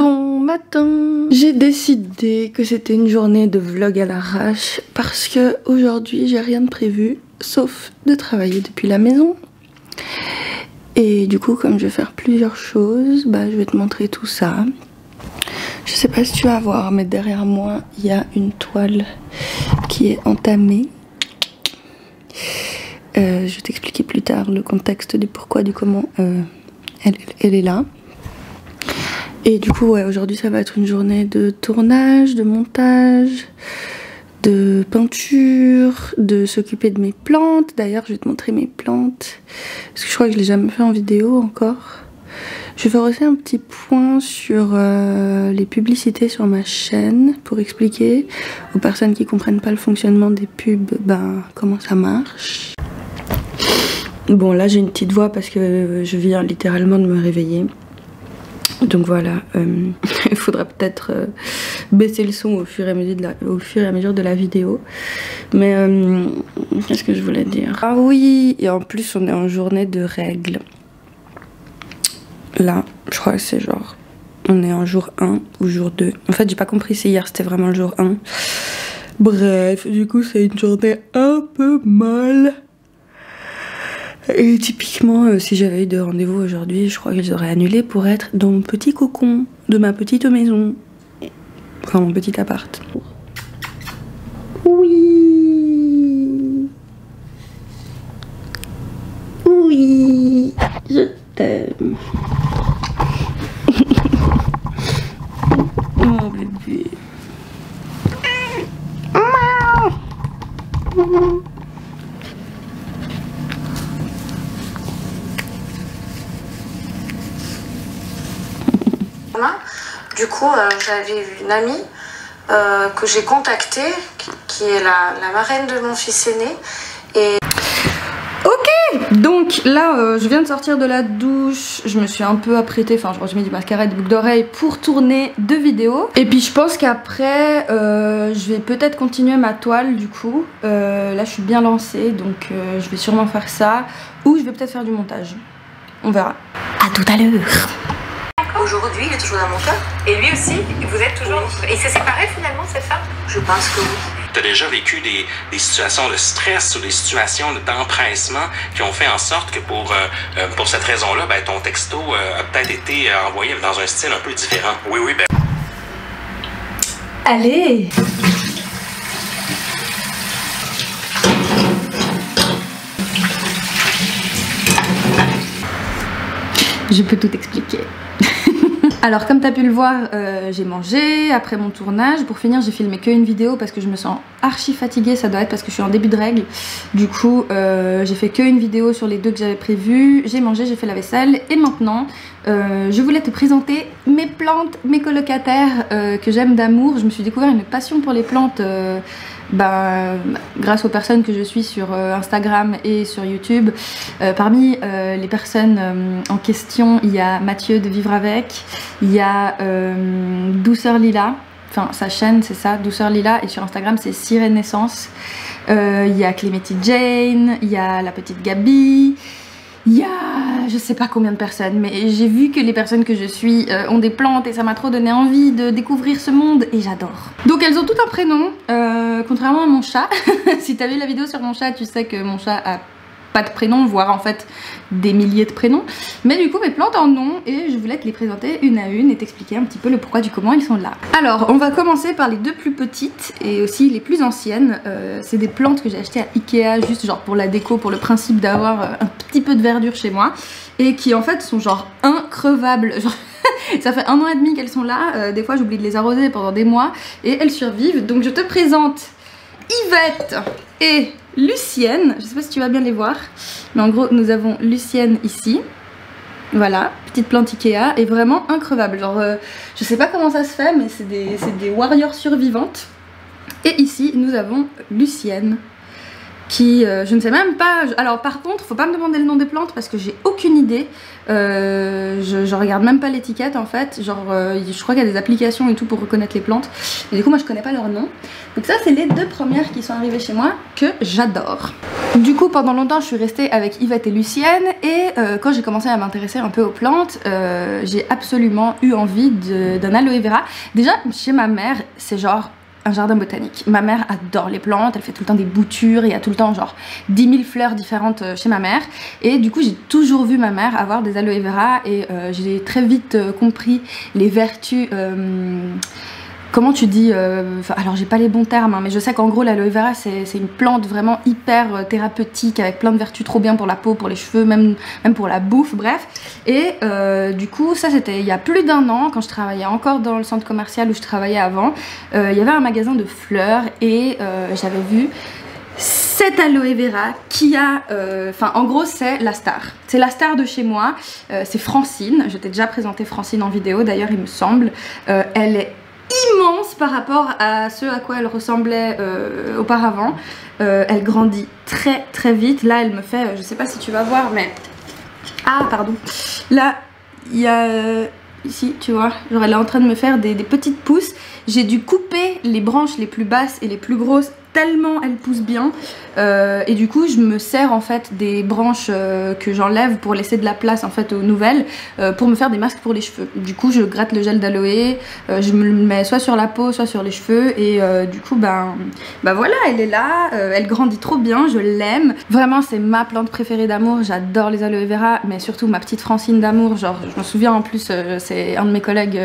Bon matin. J'ai décidé que c'était une journée de vlog à l'arrache parce que aujourd'hui j'ai rien de prévu sauf de travailler depuis la maison. Et du coup comme je vais faire plusieurs choses, je vais te montrer tout ça. Je sais pas si tu vas voir mais derrière moi il y a une toile qui est entamée. Je vais t'expliquer plus tard le contexte du pourquoi, du comment elle est là. Et du coup ouais, aujourd'hui ça va être une journée de tournage, de montage, de peinture, de s'occuper de mes plantes. D'ailleurs je vais te montrer mes plantes parce que je crois que je l'ai jamais fait en vidéo encore. Je vais faire aussi un petit point sur les publicités sur ma chaîne pour expliquer aux personnes qui comprennent pas le fonctionnement des pubs comment ça marche. Bon là j'ai une petite voix parce que je viens littéralement de me réveiller. Donc voilà, il faudra peut-être baisser le son au fur et à mesure de la vidéo. Mais qu'est-ce que je voulais dire? Ah oui, et en plus on est en journée de règles. Là, je crois que c'est genre, on est en jour 1 ou jour 2. En fait j'ai pas compris si hier c'était vraiment le jour 1. Bref, du coup c'est une journée un peu molle. Et typiquement, si j'avais eu de rendez-vous aujourd'hui, je crois que je les aurais annulés pour être dans mon petit cocon de ma petite maison. Enfin, mon petit appart. Oui. Oui. Je t'aime. Mon bébé. Du coup, j'avais une amie que j'ai contactée, qui est la marraine de mon fils aîné. Et... Ok, donc là, je viens de sortir de la douche, je me suis un peu apprêtée, enfin j'ai mis du mascara et des boucles d'oreilles pour tourner 2 vidéos. Et puis je pense qu'après, je vais peut-être continuer ma toile du coup. Là je suis bien lancée, donc je vais sûrement faire ça. Ou je vais peut-être faire du montage. On verra. À tout à l'heure. Aujourd'hui, il est toujours dans mon cœur. Et lui aussi, vous êtes toujours... Et c'est séparé finalement cette femme? Je pense que oui. Tu as déjà vécu des situations de stress ou des situations d'empressement qui ont fait en sorte que pour cette raison-là, ton texto a peut-être été envoyé dans un style un peu différent. Oui, oui, Allez! Je peux tout expliquer. Alors comme tu as pu le voir, j'ai mangé après mon tournage. Pour finir j'ai filmé qu'une vidéo parce que je me sens archi fatiguée. Ça doit être parce que je suis en début de règles. Du coup j'ai fait qu'une vidéo sur les 2 que j'avais prévues. J'ai mangé, j'ai fait la vaisselle. Et maintenant je voulais te présenter mes plantes, mes colocataires que j'aime d'amour. Je me suis découvert une passion pour les plantes grâce aux personnes que je suis sur Instagram et sur YouTube. Parmi les personnes en question, il y a Mathieu de Vivre Avec, il y a Douceur Lila, enfin sa chaîne c'est ça, Douceur Lila, et sur Instagram c'est Sirenaissance. Il y a Clémétie Jane, il y a la petite Gabi, il y a je sais pas combien de personnes, mais j'ai vu que les personnes que je suis ont des plantes et ça m'a trop donné envie de découvrir ce monde et j'adore. Donc elles ont tout un prénom, contrairement à mon chat. Si t'as vu la vidéo sur mon chat, tu sais que mon chat a pas de prénom, voire en fait des milliers de prénoms. Mais du coup mes plantes en ont et je voulais te les présenter une à une et t'expliquer un petit peu le pourquoi du comment ils sont là. Alors on va commencer par les 2 plus petites et aussi les plus anciennes. C'est des plantes que j'ai achetées à Ikea juste genre pour la déco, pour le principe d'avoir un petit peu de verdure chez moi. Et qui en fait sont genre increvables. Genre ça fait 1 an et demi qu'elles sont là. Des fois j'oublie de les arroser pendant des mois et elles survivent. Donc je te présente Yvette et Lucienne. Je sais pas si tu vas bien les voir, mais en gros nous avons Lucienne ici. Voilà, petite plante Ikea et vraiment increvable. Genre je sais pas comment ça se fait, mais c'est des warriors survivantes. Et ici nous avons Lucienne qui je ne sais même pas. Alors par contre, faut pas me demander le nom des plantes parce que j'ai aucune idée. Je regarde même pas l'étiquette en fait. Genre, je crois qu'il y a des applications et tout pour reconnaître les plantes. Mais du coup, moi je connais pas leur nom. Donc ça, c'est les deux premières qui sont arrivées chez moi que j'adore. Du coup, pendant longtemps, je suis restée avec Yvette et Lucienne. Et quand j'ai commencé à m'intéresser un peu aux plantes, j'ai absolument eu envie d'un aloe vera. Déjà, chez ma mère, c'est genre un jardin botanique. Ma mère adore les plantes, elle fait tout le temps des boutures, il y a tout le temps genre 10 000 fleurs différentes chez ma mère. Et du coup j'ai toujours vu ma mère avoir des aloe vera et j'ai très vite compris les vertus... comment tu dis, alors j'ai pas les bons termes, hein, mais je sais qu'en gros l'aloe vera c'est une plante vraiment hyper thérapeutique avec plein de vertus trop bien pour la peau, pour les cheveux, même pour la bouffe, bref. Et du coup ça c'était il y a plus d'1 an quand je travaillais encore dans le centre commercial où je travaillais avant. Il y avait un magasin de fleurs et j'avais vu cette aloe vera qui a, en gros c'est la star. C'est la star de chez moi, c'est Francine. Je t'ai déjà présenté Francine en vidéo d'ailleurs il me semble. Elle est immense par rapport à ce à quoi elle ressemblait auparavant. Elle grandit très très vite. Là elle me fait, je sais pas si tu vas voir mais... Ah pardon. Là il y a... ici tu vois, genre elle est en train de me faire des petites pousses. J'ai dû couper les branches les plus basses et les plus grosses tellement elle pousse bien et du coup je me sers en fait des branches que j'enlève pour laisser de la place en fait aux nouvelles pour me faire des masques pour les cheveux. Du coup je gratte le gel d'aloe, je me le mets soit sur la peau soit sur les cheveux et du coup ben voilà elle est là, elle grandit trop bien, je l'aime. Vraiment c'est ma plante préférée d'amour, j'adore les aloe vera mais surtout ma petite Francine d'amour. Genre je me souviens en plus c'est un de mes collègues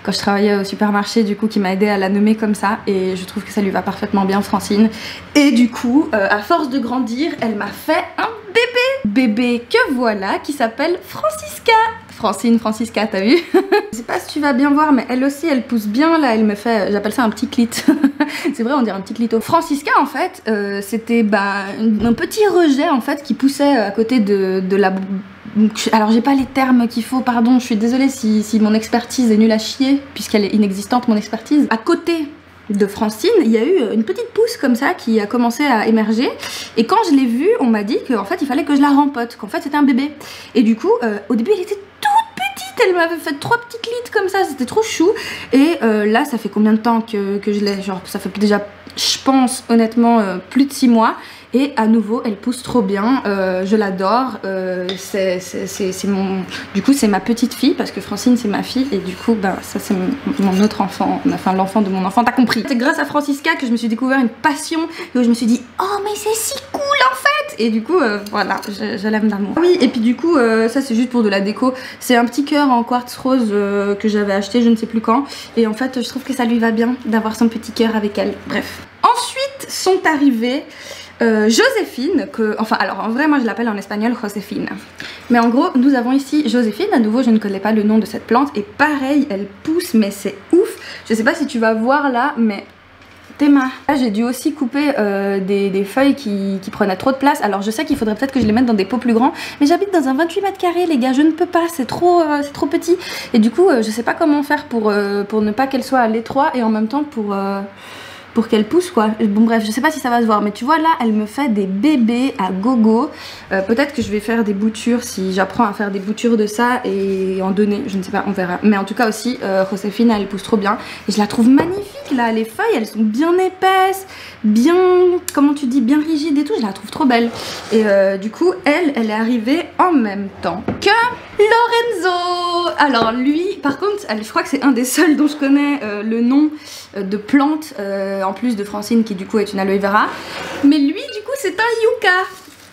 quand je travaillais au supermarché du coup qui m'a aidé à la nommer comme ça et je trouve que ça lui va parfaitement bien Francine. Et du coup, à force de grandir, elle m'a fait un bébé que voilà, qui s'appelle Francisca. Francisca, t'as vu? Je sais pas si tu vas bien voir, mais elle aussi, elle pousse bien. Là, elle me fait, j'appelle ça un petit clit. C'est vrai, on dirait un petit clito. Francisca, en fait, c'était un petit rejet, en fait, qui poussait à côté de la... Alors j'ai pas les termes qu'il faut, pardon, je suis désolée si mon expertise est nulle à chier, puisqu'elle est inexistante, mon expertise. À côté de Francine, il y a eu une petite pousse comme ça qui a commencé à émerger et quand je l'ai vue, on m'a dit qu'en fait il fallait que je la rempote, qu'en fait c'était un bébé. Et du coup, au début elle était toute petite, elle m'avait fait 3 petites litres comme ça, c'était trop chou. Et là ça fait combien de temps que je l'ai, genre ça fait déjà, je pense honnêtement, plus de 6 mois. Et à nouveau elle pousse trop bien, je l'adore, c'est mon... Du coup c'est ma petite fille parce que Francine c'est ma fille et du coup ben ça c'est mon autre enfant, enfin l'enfant de mon enfant, t'as compris. C'est grâce à Francisca que je me suis découvert une passion et où je me suis dit oh mais c'est si cool en fait. Et du coup voilà, je l'aime d'amour. Oui et puis du coup ça c'est juste pour de la déco, c'est un petit cœur en quartz rose que j'avais acheté je ne sais plus quand et en fait je trouve que ça lui va bien d'avoir son petit cœur avec elle, bref. Ensuite sont arrivées Joséphine, alors en vrai moi je l'appelle en espagnol Joséphine. Mais en gros nous avons ici Joséphine, à nouveau je ne connais pas le nom de cette plante et pareil elle pousse mais c'est ouf. Je sais pas si tu vas voir là mais Théma. Là j'ai dû aussi couper des feuilles qui prenaient trop de place. Alors je sais qu'il faudrait peut-être que je les mette dans des pots plus grands mais j'habite dans un 28 mètres carrés les gars, je ne peux pas, c'est trop petit. Et du coup je sais pas comment faire pour ne pas qu'elle soit à l'étroit et en même temps pour qu'elle pousse quoi. Bon bref, je sais pas si ça va se voir mais tu vois là elle me fait des bébés à gogo. Peut-être que je vais faire des boutures si j'apprends à faire des boutures de ça et en donner, je ne sais pas, on verra. Mais en tout cas aussi Joséphine elle pousse trop bien et je la trouve magnifique là, les feuilles elles sont bien épaisses, bien, comment tu dis, bien rigides et tout, je la trouve trop belle. Et du coup elle est arrivée en même temps que Lorenzo. Alors lui par contre je crois que c'est un des seuls dont je connais le nom de plante en plus de Francine qui du coup est une aloe vera, mais lui du coup c'est un yucca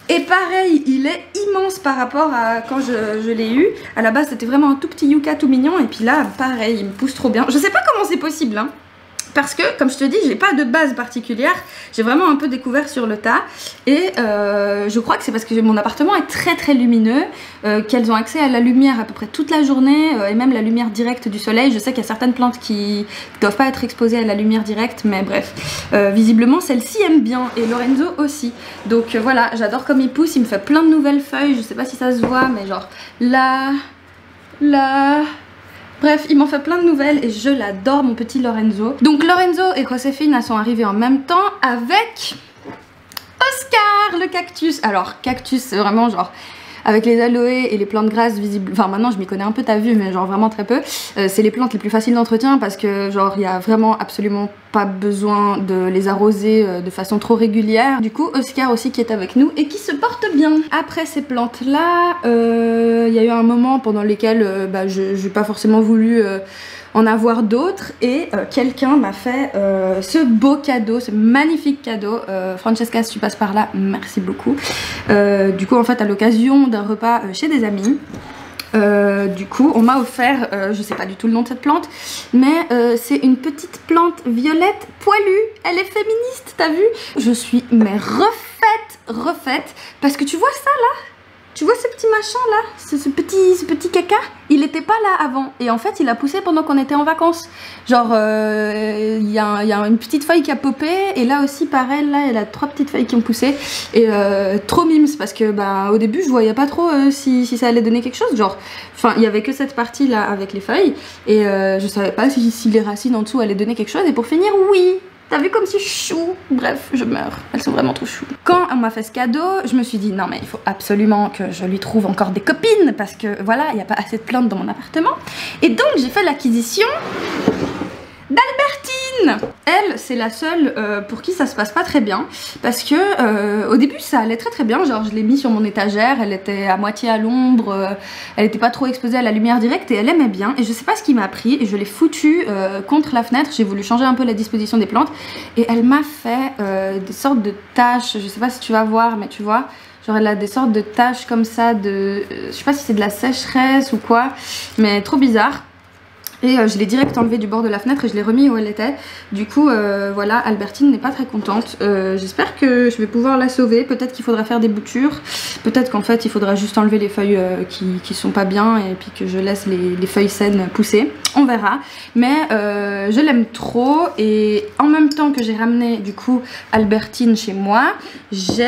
et pareil il est immense par rapport à quand je l'ai eu. À la base c'était vraiment un tout petit yucca tout mignon et puis là pareil il me pousse trop bien. Je sais pas comment c'est possible hein, parce que comme je te dis j'ai pas de base particulière, j'ai vraiment un peu découvert sur le tas et je crois que c'est parce que mon appartement est très lumineux, qu'elles ont accès à la lumière à peu près toute la journée et même la lumière directe du soleil. Je sais qu'il y a certaines plantes qui doivent pas être exposées à la lumière directe mais bref, visiblement celle-ci aime bien et Lorenzo aussi. Donc voilà, j'adore comme il pousse, il me fait plein de nouvelles feuilles, je sais pas si ça se voit mais genre là... Bref, il m'en fait plein de nouvelles et je l'adore mon petit Lorenzo. Donc Lorenzo et Joséphine sont arrivés en même temps avec Oscar, le cactus. Alors cactus c'est vraiment genre avec les aloés et les plantes grasses visibles, enfin maintenant je m'y connais un peu, t'as vu, mais genre vraiment très peu. C'est les plantes les plus faciles d'entretien parce que genre il y a vraiment absolument pas besoin de les arroser de façon trop régulière. Du coup Oscar aussi qui est avec nous et qui se porte bien. Après ces plantes là, il y a eu un moment pendant lesquels je n'ai pas forcément voulu en avoir d'autres et quelqu'un m'a fait ce beau cadeau, ce magnifique cadeau. Francesca, si tu passes par là, merci beaucoup. Du coup en fait à l'occasion d'un repas chez des amis, du coup on m'a offert, je sais pas du tout le nom de cette plante, mais c'est une petite plante violette poilue. Elle est féministe, t'as vu? Je suis mais refaite parce que tu vois ça là? Tu vois ce petit machin là, ce petit caca, il était pas là avant et en fait il a poussé pendant qu'on était en vacances. Genre il y a une petite feuille qui a popé et là aussi pareil, là il y a 3 petites feuilles qui ont poussé et trop mimes parce que au début je voyais pas trop si ça allait donner quelque chose, genre enfin il y avait que cette partie là avec les feuilles et je savais pas si les racines en dessous allaient donner quelque chose et pour finir oui. T'as vu comme c'est chou? Bref, je meurs. Elles sont vraiment trop chou. Quand on m'a fait ce cadeau, je me suis dit non mais il faut absolument que je lui trouve encore des copines parce que voilà, il n'y a pas assez de plantes dans mon appartement. Et donc j'ai fait l'acquisition d'Albertine. Elle, c'est la seule pour qui ça se passe pas très bien parce que au début ça allait très bien, genre je l'ai mis sur mon étagère, elle était à moitié à l'ombre, elle était pas trop exposée à la lumière directe et elle aimait bien et je sais pas ce qui m'a pris et je l'ai foutue contre la fenêtre, j'ai voulu changer un peu la disposition des plantes et elle m'a fait des sortes de taches, je sais pas si tu vas voir mais tu vois, genre elle a des sortes de taches comme ça de, je sais pas si c'est de la sécheresse ou quoi, mais trop bizarre. Et je l'ai direct enlevé du bord de la fenêtre et je l'ai remis où elle était. Du coup voilà, Albertine n'est pas très contente. J'espère que je vais pouvoir la sauver. Peut-être qu'il faudra faire des boutures. Peut-être qu'en fait il faudra juste enlever les feuilles qui sont pas bien et puis que je laisse les feuilles saines pousser. On verra. Mais je l'aime trop et en même temps que j'ai ramené du coup Albertine chez moi, j'ai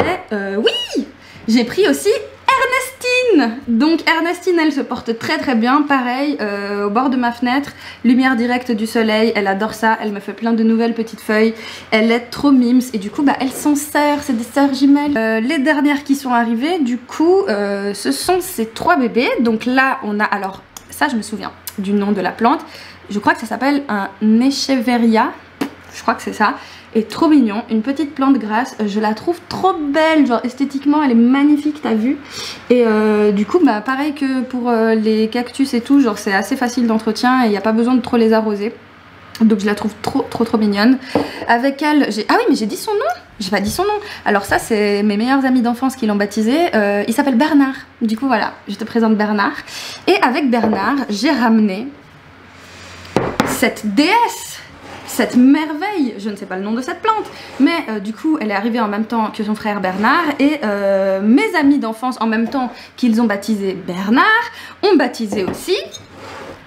pris aussi Ernestine. Donc Ernestine elle se porte très bien, pareil au bord de ma fenêtre, lumière directe du soleil, elle adore ça, elle me fait plein de nouvelles petites feuilles, elle est trop mimes et du coup elle s'en sert, c'est des sœurs jumelles. Les dernières qui sont arrivées du coup ce sont ces 3 bébés. Donc là on a, alors ça je me souviens du nom de la plante, je crois que ça s'appelle un Echeveria, je crois que c'est ça. Et trop mignon, une petite plante grasse, je la trouve trop belle, genre esthétiquement elle est magnifique, t'as vu. Et du coup pareil que pour les cactus et tout, genre c'est assez facile d'entretien et il n'y a pas besoin de trop les arroser. Donc je la trouve trop mignonne. Avec elle, ah oui mais j'ai dit son nom, j'ai pas dit son nom. Alors ça c'est mes meilleurs amis d'enfance qui l'ont baptisé, il s'appelle Bernard. Du coup voilà, je te présente Bernard. Et avec Bernard, j'ai ramené cette déesse, cette merveille, je ne sais pas le nom de cette plante, mais du coup elle est arrivée en même temps que son frère Bernard et mes amis d'enfance en même temps qu'ils ont baptisé Bernard ont baptisé aussi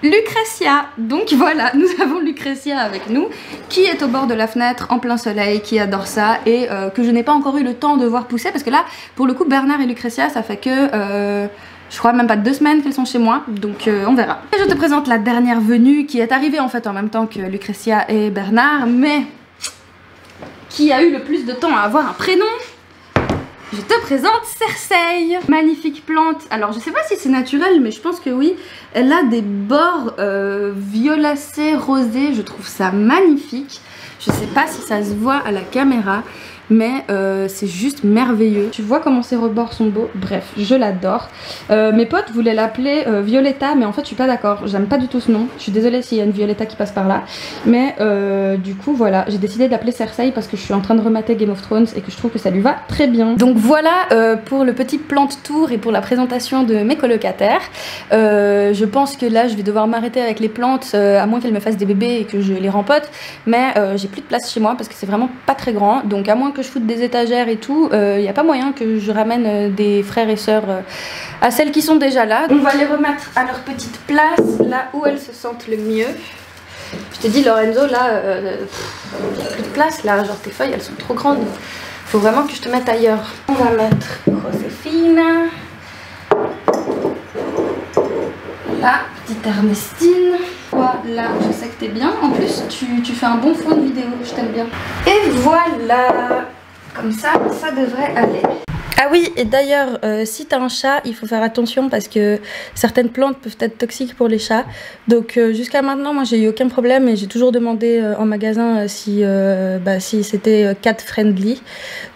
Lucretia. Donc voilà, nous avons Lucretia avec nous qui est au bord de la fenêtre en plein soleil, qui adore ça et que je n'ai pas encore eu le temps de voir pousser parce que là pour le coup Bernard et Lucretia ça fait que je crois même pas 2 semaines qu'elles sont chez moi, donc on verra. Et je te présente la dernière venue qui est arrivée en fait en même temps que Lucretia et Bernard, mais qui a eu le plus de temps à avoir un prénom. Je te présente Cersei. Magnifique plante, alors je sais pas si c'est naturel mais je pense que oui. Elle a des bords violacés, rosés, je trouve ça magnifique. Je sais pas si ça se voit à la caméra, mais c'est juste merveilleux. Tu vois comment ces rebords sont beaux. Bref, je l'adore. Mes potes voulaient l'appeler Violetta, mais en fait je suis pas d'accord, j'aime pas du tout ce nom. Je suis désolée s'il y a une Violetta qui passe par là, mais du coup voilà, j'ai décidé d'appeler Cersei parce que je suis en train de remater Game of Thrones et que je trouve que ça lui va très bien. Donc voilà pour le petit plante tour et pour la présentation de mes colocataires. Je pense que là je vais devoir m'arrêter avec les plantes, à moins qu'elles me fassent des bébés et que je les rempote, mais j'ai plus de place chez moi parce que c'est vraiment pas très grand, donc à moins que je foute des étagères et tout, il n'y a pas moyen que je ramène des frères et sœurs à celles qui sont déjà là. On va les remettre à leur petite place, là où elles se sentent le mieux. Je t'ai dit Lorenzo, là, il n'y a plus de place, là, genre tes feuilles elles sont trop grandes. Faut vraiment que je te mette ailleurs. On va mettre Joséphine. Voilà, petite Ernestine. Voilà, je sais que t'es bien. En plus, tu fais un bon fond de vidéo, je t'aime bien. Et voilà. Comme ça devrait aller. Ah oui, et d'ailleurs, si t'as un chat, il faut faire attention parce que certaines plantes peuvent être toxiques pour les chats. Donc jusqu'à maintenant, moi j'ai eu aucun problème et j'ai toujours demandé en magasin si c'était cat friendly.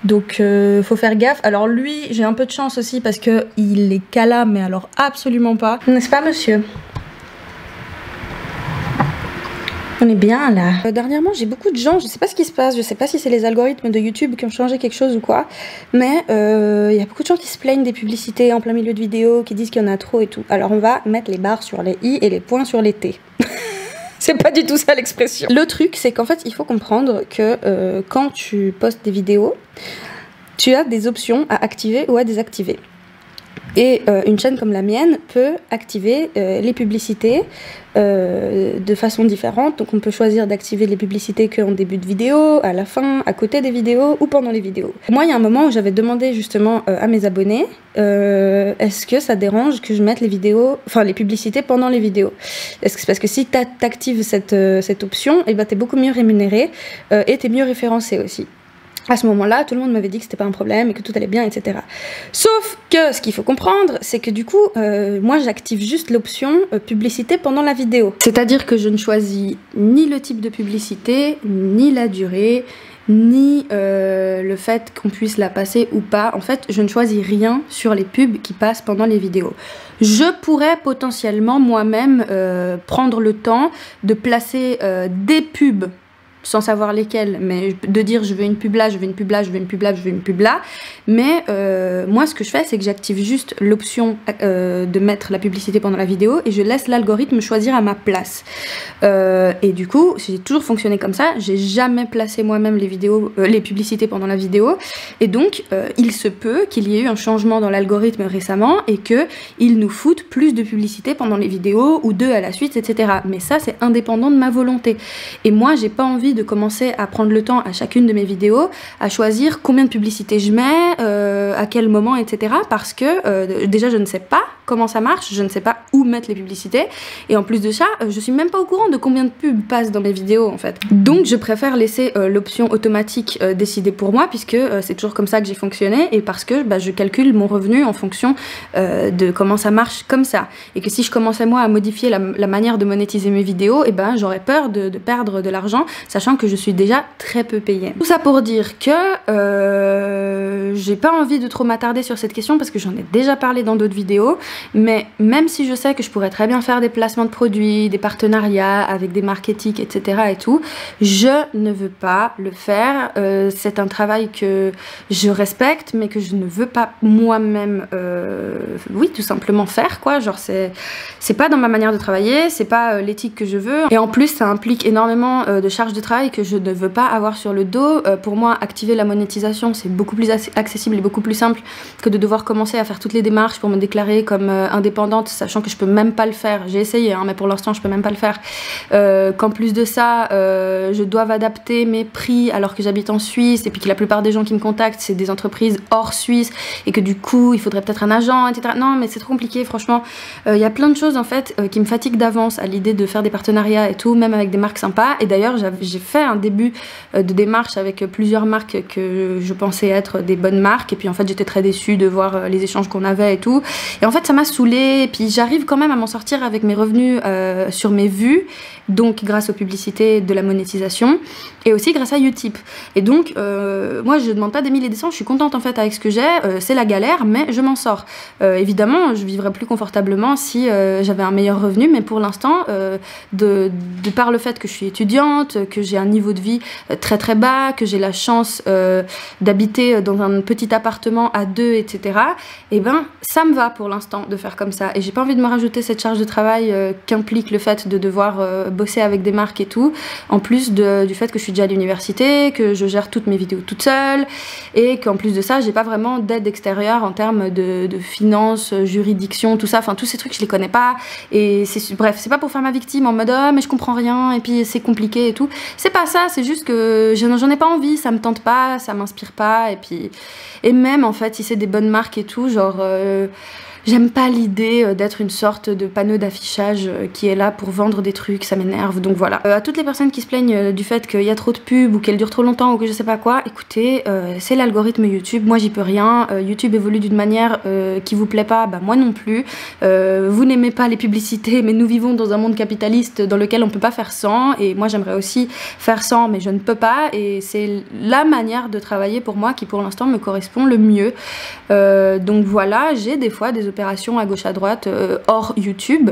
Donc faut faire gaffe. Alors lui, j'ai un peu de chance aussi parce que il est câlin, mais alors absolument pas. N'est-ce pas, monsieur ? On est bien là. Dernièrement j'ai beaucoup de gens, je sais pas ce qui se passe, je sais pas si c'est les algorithmes de YouTube qui ont changé quelque chose ou quoi, mais il y a beaucoup de gens qui se plaignent des publicités en plein milieu de vidéos, qui disent qu'il y en a trop et tout. Alors on va mettre les barres sur les i et les points sur les t. C'est pas du tout ça l'expression. Le truc c'est qu'en fait il faut comprendre que quand tu postes des vidéos, tu as des options à activer ou à désactiver. Et une chaîne comme la mienne peut activer les publicités de façon différente. Donc on peut choisir d'activer les publicités qu'en début de vidéo, à la fin, à côté des vidéos ou pendant les vidéos. Moi il y a un moment où j'avais demandé justement à mes abonnés est-ce que ça dérange que je mette les vidéos, enfin les publicités pendant les vidéos. Parce que si tu actives cette option, et ben t'es beaucoup mieux rémunéré et t'es mieux référencé aussi. À ce moment-là, tout le monde m'avait dit que c'était pas un problème et que tout allait bien, etc. Sauf que ce qu'il faut comprendre, c'est que du coup, moi j'active juste l'option publicité pendant la vidéo. C'est-à-dire que je ne choisis ni le type de publicité, ni la durée, ni le fait qu'on puisse la passer ou pas. En fait, je ne choisis rien sur les pubs qui passent pendant les vidéos. Je pourrais potentiellement moi-même prendre le temps de placer des pubs sans savoir lesquels, mais de dire je veux une pub là, je veux une pub là, je veux une pub là, je veux une pub là. Mais moi ce que je fais c'est que j'active juste l'option de mettre la publicité pendant la vidéo et je laisse l'algorithme choisir à ma place. Et du coup j'ai toujours fonctionné comme ça, j'ai jamais placé moi-même les publicités pendant la vidéo. Et donc il se peut qu'il y ait eu un changement dans l'algorithme récemment et qu'il nous foute plus de publicités pendant les vidéos ou deux à la suite, etc. Mais ça c'est indépendant de ma volonté. Et moi j'ai pas envie de commencer à prendre le temps à chacune de mes vidéos à choisir combien de publicités je mets, à quel moment, etc. Parce que déjà je ne sais pas comment ça marche, je ne sais pas où mettre les publicités et en plus de ça je suis même pas au courant de combien de pubs passent dans mes vidéos en fait. Donc je préfère laisser l'option automatique décider pour moi puisque c'est toujours comme ça que j'ai fonctionné et parce que je calcule mon revenu en fonction de comment ça marche comme ça et que si je commençais moi à modifier la manière de monétiser mes vidéos, et ben j'aurais peur de perdre de l'argent sachant que je suis déjà très peu payée. Tout ça pour dire que j'ai pas envie de trop m'attarder sur cette question parce que j'en ai déjà parlé dans d'autres vidéos, mais même si je sais que je pourrais très bien faire des placements de produits, des partenariats avec des marques éthiques, etc. et tout, je ne veux pas le faire. C'est un travail que je respecte mais que je ne veux pas moi-même oui tout simplement faire quoi, genre c'est pas dans ma manière de travailler, c'est pas l'éthique que je veux et en plus ça implique énormément de charges de travail que je ne veux pas avoir sur le dos. Pour moi activer la monétisation c'est beaucoup plus accessible et beaucoup plus simple que de devoir commencer à faire toutes les démarches pour me déclarer comme indépendante sachant que je peux même pas le faire. J'ai essayé hein, mais pour l'instant je peux même pas le faire. Qu'en plus de ça je dois adapter mes prix alors que j'habite en Suisse et puis que la plupart des gens qui me contactent c'est des entreprises hors Suisse et que du coup il faudrait peut-être un agent, etc. Non mais c'est trop compliqué franchement. Il y a plein de choses en fait qui me fatiguent d'avance à l'idée de faire des partenariats et tout, même avec des marques sympas. Et d'ailleurs j'ai fait un début de démarche avec plusieurs marques que je pensais être des bonnes marques et puis en fait j'étais très déçue de voir les échanges qu'on avait et tout et en fait ça m'a saoulée et puis j'arrive quand même à m'en sortir avec mes revenus sur mes vues, donc grâce aux publicités de la monétisation et aussi grâce à Utip. Et donc moi je demande pas des milliers et des cents, je suis contente en fait avec ce que j'ai, c'est la galère mais je m'en sors. Évidemment je vivrais plus confortablement si j'avais un meilleur revenu, mais pour l'instant de par le fait que je suis étudiante, que j'ai un niveau de vie très très bas, que j'ai la chance d'habiter dans un petit appartement à deux, etc. Et ben ça me va pour l'instant de faire comme ça et j'ai pas envie de me rajouter cette charge de travail qu'implique le fait de devoir bosser avec des marques et tout, en plus du fait que je suis déjà à l'université, que je gère toutes mes vidéos toute seule et qu'en plus de ça j'ai pas vraiment d'aide extérieure en termes de finances, juridiction, tout ça, enfin tous ces trucs je les connais pas et bref c'est pas pour faire ma victime en mode oh mais je comprends rien et puis c'est compliqué et tout, c'est pas ça, c'est juste que j'en ai pas envie, ça me tente pas, ça m'inspire pas, et même en fait si c'est des bonnes marques et tout, genre j'aime pas l'idée d'être une sorte de panneau d'affichage qui est là pour vendre des trucs, ça m'énerve, donc voilà. À toutes les personnes qui se plaignent du fait qu'il y a trop de pubs ou qu'elles durent trop longtemps ou que je sais pas quoi, écoutez, c'est l'algorithme YouTube, moi j'y peux rien, YouTube évolue d'une manière qui vous plaît pas, bah moi non plus, vous n'aimez pas les publicités, mais nous vivons dans un monde capitaliste dans lequel on peut pas faire sans, et moi j'aimerais aussi faire sans, mais je ne peux pas, et c'est la manière de travailler pour moi qui pour l'instant me correspond le mieux. Donc voilà, j'ai des fois des opérations à gauche à droite hors YouTube.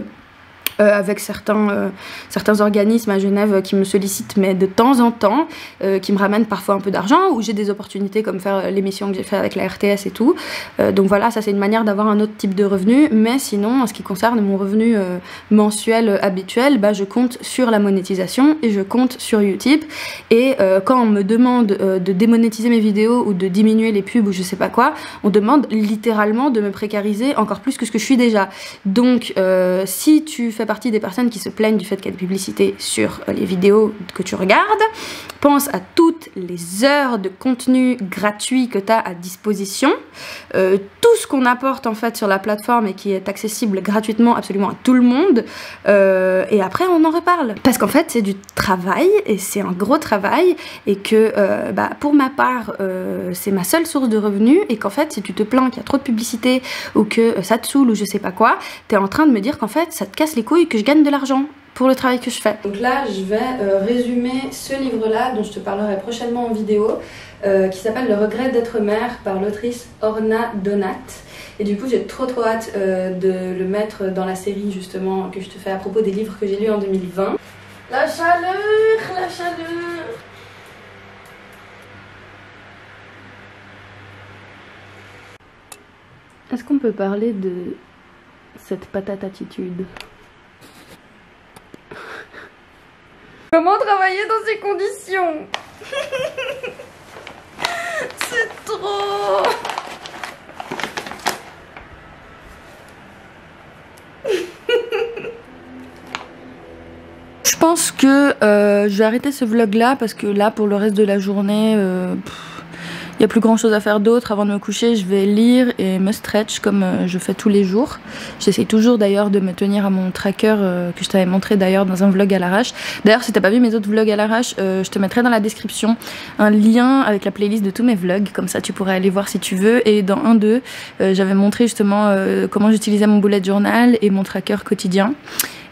Avec certains organismes à Genève qui me sollicitent, mais de temps en temps, qui me ramènent parfois un peu d'argent, où j'ai des opportunités comme faire l'émission que j'ai fait avec la RTS et tout. Donc voilà, ça c'est une manière d'avoir un autre type de revenu, mais sinon en ce qui concerne mon revenu mensuel habituel, bah, je compte sur la monétisation et je compte sur YouTube. Et quand on me demande de démonétiser mes vidéos ou de diminuer les pubs ou je sais pas quoi, on demande littéralement de me précariser encore plus que ce que je suis déjà. Donc si tu fais partie des personnes qui se plaignent du fait qu'il y a des publicités sur les vidéos que tu regardes, pense à toutes les heures de contenu gratuit que tu as à disposition, tout ce qu'on apporte en fait sur la plateforme et qui est accessible gratuitement absolument à tout le monde, et après on en reparle. Parce qu'en fait c'est du travail, et c'est un gros travail, et que bah, pour ma part c'est ma seule source de revenus, et qu'en fait si tu te plains qu'il y a trop de publicité ou que ça te saoule ou je sais pas quoi, t'es en train de me dire qu'en fait ça te casse les couilles que je gagne de l'argent pour le travail que je fais. Donc là je vais résumer ce livre là dont je te parlerai prochainement en vidéo, qui s'appelle Le regret d'être mère par l'autrice Orna Donat, et du coup j'ai trop hâte de le mettre dans la série justement que je te fais à propos des livres que j'ai lus en 2020. La chaleur, la chaleur. Est-ce qu'on peut parler de cette patate attitude? Comment travailler dans ces conditions? C'est trop. Je pense que je vais arrêter ce vlog là parce que là pour le reste de la journée il n'y a plus grand chose à faire d'autre. Avant de me coucher, je vais lire et me stretch comme je fais tous les jours. J'essaie toujours d'ailleurs de me tenir à mon tracker que je t'avais montré d'ailleurs dans un vlog à l'arrache. D'ailleurs si t'as pas vu mes autres vlogs à l'arrache, je te mettrai dans la description un lien avec la playlist de tous mes vlogs. Comme ça tu pourrais aller voir si tu veux. Et dans un d'eux, j'avais montré justement comment j'utilisais mon bullet journal et mon tracker quotidien.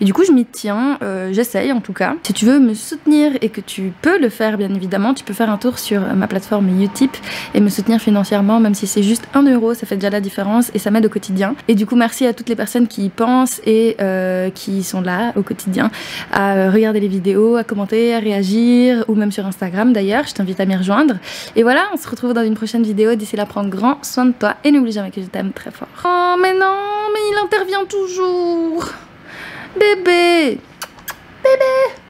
Et du coup je m'y tiens, j'essaye en tout cas. Si tu veux me soutenir et que tu peux le faire bien évidemment, tu peux faire un tour sur ma plateforme Utip et me soutenir financièrement, même si c'est juste 1 €, ça fait déjà la différence et ça m'aide au quotidien. Et du coup merci à toutes les personnes qui y pensent et qui sont là au quotidien à regarder les vidéos, à commenter, à réagir, ou même sur Instagram d'ailleurs, je t'invite à m'y rejoindre. Et voilà, on se retrouve dans une prochaine vidéo, d'ici là prends grand soin de toi et n'oublie jamais que je t'aime très fort. Oh mais non, mais il intervient toujours. Bébé! Bébé!